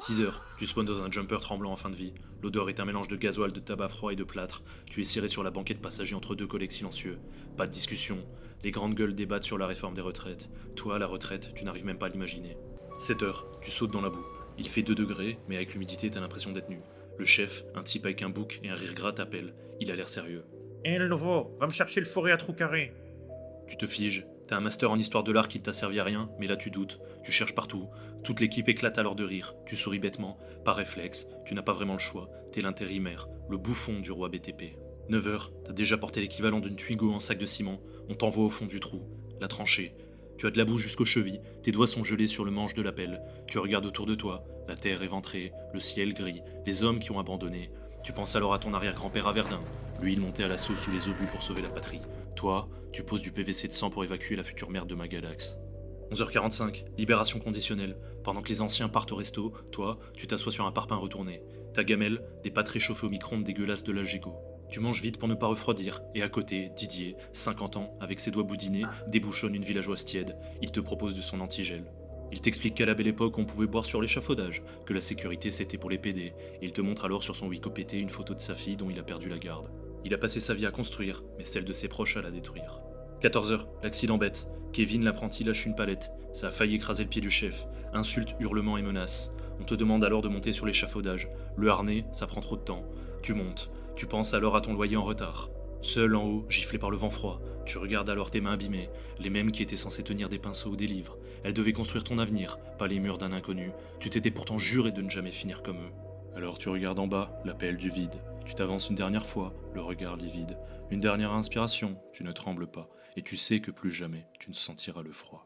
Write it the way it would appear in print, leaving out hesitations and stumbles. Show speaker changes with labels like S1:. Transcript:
S1: 6 heures, tu spawns dans un jumper tremblant en fin de vie. L'odeur est un mélange de gasoil, de tabac froid et de plâtre. Tu es serré sur la banquette passager entre deux collègues silencieux. Pas de discussion. Les grandes gueules débattent sur la réforme des retraites. Toi, la retraite, tu n'arrives même pas à l'imaginer. 7 heures, tu sautes dans la boue. Il fait 2 degrés, mais avec l'humidité, t'as l'impression d'être nu. Le chef, un type avec un bouc et un rire gras, t'appelle. Il a l'air sérieux.
S2: Eh le nouveau, va me chercher le forêt à trou carré.
S1: Tu te figes. T'as un master en histoire de l'art qui ne t'a servi à rien, mais là tu doutes. Tu cherches partout. Toute l'équipe éclate alors de rire. Tu souris bêtement, par réflexe. Tu n'as pas vraiment le choix. T'es l'intérimaire, le bouffon du roi BTP. 9 heures, t'as déjà porté l'équivalent d'une Twigo en sac de ciment. On t'envoie au fond du trou. La tranchée. Tu as de la boue jusqu'aux chevilles. Tes doigts sont gelés sur le manche de la pelle. Tu regardes autour de toi. La terre éventrée, le ciel gris, les hommes qui ont abandonné. Tu penses alors à ton arrière-grand-père à Verdun. Lui, il montait à l'assaut sous les obus pour sauver la patrie. Toi, tu poses du PVC de sang pour évacuer la future mère de Magalax. 11h45, libération conditionnelle. Pendant que les anciens partent au resto, toi, tu t'assois sur un parpaing retourné. Ta gamelle, des pâtes réchauffées au micro-ondes dégueulasses de l'Algeco. Tu manges vite pour ne pas refroidir, et à côté, Didier, 50 ans, avec ses doigts boudinés, débouchonne une villageoise tiède. Il te propose de son antigel. Il t'explique qu'à la belle époque, on pouvait boire sur l'échafaudage, que la sécurité c'était pour les PD, et il te montre alors sur son Wikopété une photo de sa fille dont il a perdu la garde. Il a passé sa vie à construire, mais celle de ses proches à la détruire. 14h, l'accident bête. Kevin l'apprenti lâche une palette. Ça a failli écraser le pied du chef. Insultes, hurlements et menaces. On te demande alors de monter sur l'échafaudage. Le harnais, ça prend trop de temps. Tu montes. Tu penses alors à ton loyer en retard. Seul en haut, giflé par le vent froid, tu regardes alors tes mains abîmées, les mêmes qui étaient censées tenir des pinceaux ou des livres. Elles devaient construire ton avenir, pas les murs d'un inconnu. Tu t'étais pourtant juré de ne jamais finir comme eux. Alors tu regardes en bas, l'appel du vide. Tu t'avances une dernière fois, le regard livide. Une dernière inspiration, tu ne trembles pas, et tu sais que plus jamais tu ne sentiras le froid.